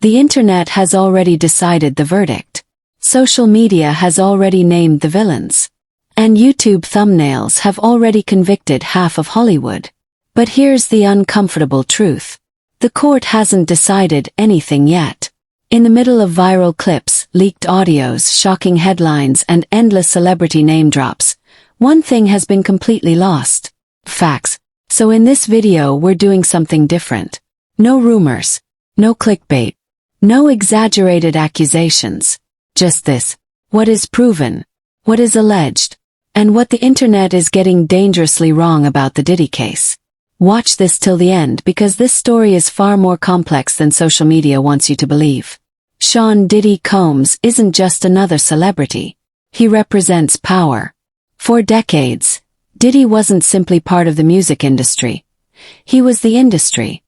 The internet has already decided the verdict. Social media has already named the villains. And YouTube thumbnails have already convicted half of Hollywood. But here's the uncomfortable truth. The court hasn't decided anything yet. In the middle of viral clips, leaked audios, shocking headlines, and endless celebrity name drops, one thing has been completely lost. Facts. So in this video we're doing something different. No rumors. No clickbait. No exaggerated accusations. Just this. What is proven. What is alleged. And what the internet is getting dangerously wrong about the Diddy case. Watch this till the end because this story is far more complex than social media wants you to believe. Sean Diddy Combs isn't just another celebrity. He represents power. For decades, Diddy wasn't simply part of the music industry. He was the industry.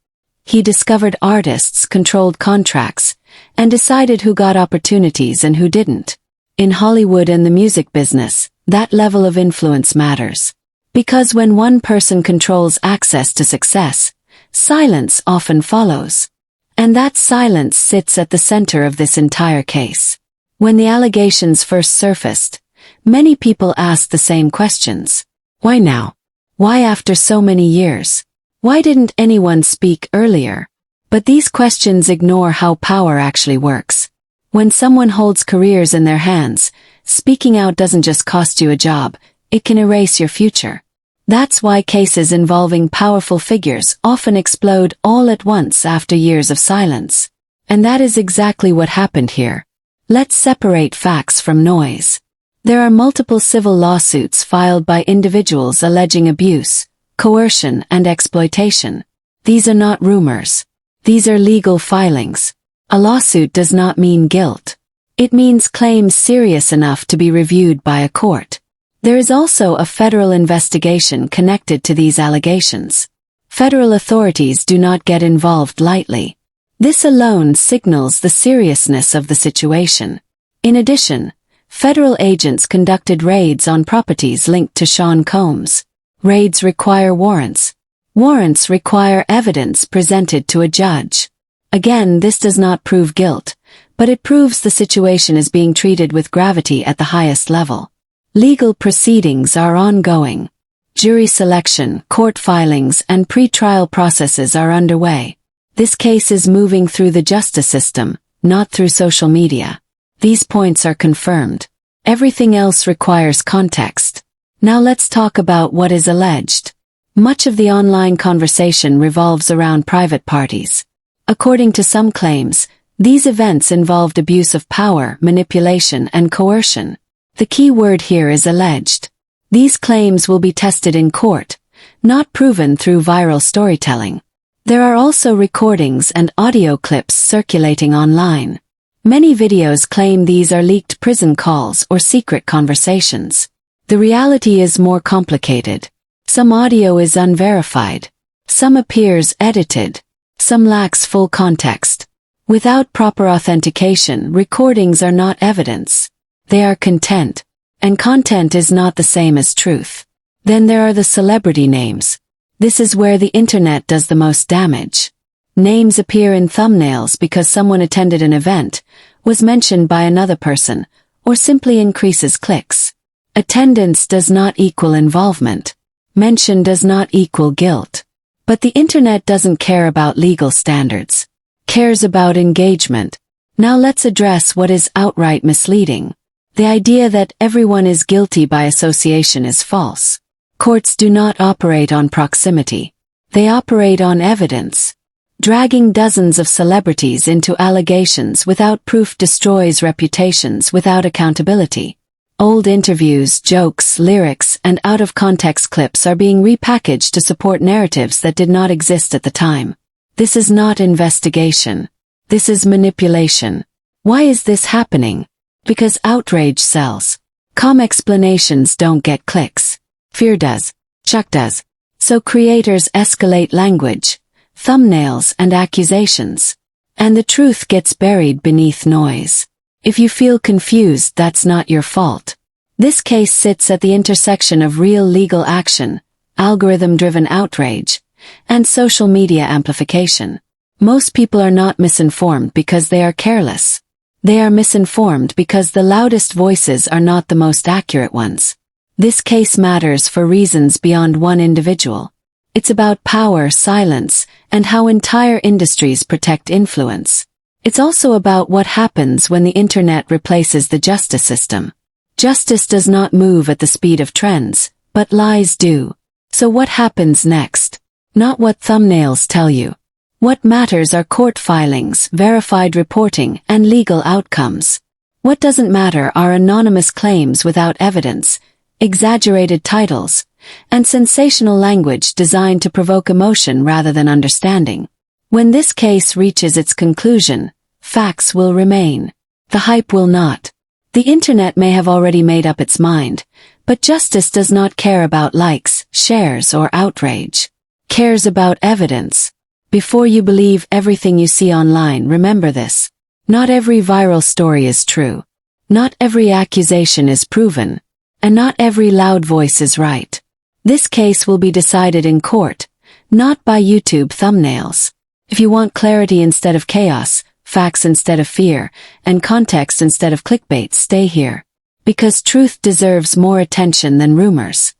He discovered artists, controlled contracts, and decided who got opportunities and who didn't. In Hollywood and the music business, that level of influence matters. Because when one person controls access to success, silence often follows. And that silence sits at the center of this entire case. When the allegations first surfaced, many people asked the same questions. Why now? Why after so many years? Why didn't anyone speak earlier? But these questions ignore how power actually works. When someone holds careers in their hands, speaking out doesn't just cost you a job, it can erase your future. That's why cases involving powerful figures often explode all at once after years of silence. And that is exactly what happened here. Let's separate facts from noise. There are multiple civil lawsuits filed by individuals alleging abuse, coercion, and exploitation. These are not rumors. These are legal filings. A lawsuit does not mean guilt. It means claims serious enough to be reviewed by a court. There is also a federal investigation connected to these allegations. Federal authorities do not get involved lightly. This alone signals the seriousness of the situation. In addition, federal agents conducted raids on properties linked to Sean Combs. Raids require warrants. Warrants require evidence presented to a judge. Again, this does not prove guilt, but it proves the situation is being treated with gravity at the highest level. Legal proceedings are ongoing. Jury selection, court filings, and pre-trial processes are underway. This case is moving through the justice system, not through social media. These points are confirmed. Everything else requires context. Now let's talk about what is alleged. Much of the online conversation revolves around private parties. According to some claims, these events involved abuse of power, manipulation, and coercion. The key word here is alleged. These claims will be tested in court, not proven through viral storytelling. There are also recordings and audio clips circulating online. Many videos claim these are leaked prison calls or secret conversations. The reality is more complicated. Some audio is unverified. Some appears edited. Some lacks full context. Without proper authentication, recordings are not evidence. They are content, and content is not the same as truth. Then there are the celebrity names. This is where the internet does the most damage. Names appear in thumbnails because someone attended an event, was mentioned by another person, or simply increases clicks. Attendance does not equal involvement. Mention does not equal guilt. But the internet doesn't care about legal standards. Cares about engagement. Now let's address what is outright misleading. The idea that everyone is guilty by association is false. Courts do not operate on proximity. They operate on evidence. Dragging dozens of celebrities into allegations without proof destroys reputations without accountability. Old interviews, jokes, lyrics, and out-of-context clips are being repackaged to support narratives that did not exist at the time. This is not investigation. This is manipulation. Why is this happening? Because outrage sells. Calm explanations don't get clicks. Fear does. Shock does. So creators escalate language, thumbnails, and accusations. And the truth gets buried beneath noise. If you feel confused, that's not your fault. This case sits at the intersection of real legal action, algorithm-driven outrage, and social media amplification. Most people are not misinformed because they are careless. They are misinformed because the loudest voices are not the most accurate ones. This case matters for reasons beyond one individual. It's about power, silence, and how entire industries protect influence. It's also about what happens when the internet replaces the justice system. Justice does not move at the speed of trends, but lies do. So what happens next? Not what thumbnails tell you. What matters are court filings, verified reporting, and legal outcomes. What doesn't matter are anonymous claims without evidence, exaggerated titles, and sensational language designed to provoke emotion rather than understanding. When this case reaches its conclusion, facts will remain. The hype will not. The internet may have already made up its mind, but justice does not care about likes, shares, or outrage. Cares about evidence. Before you believe everything you see online, remember this. Not every viral story is true. Not every accusation is proven. And not every loud voice is right. This case will be decided in court, not by YouTube thumbnails. If you want clarity instead of chaos, facts instead of fear, and context instead of clickbait, stay here. Because truth deserves more attention than rumors.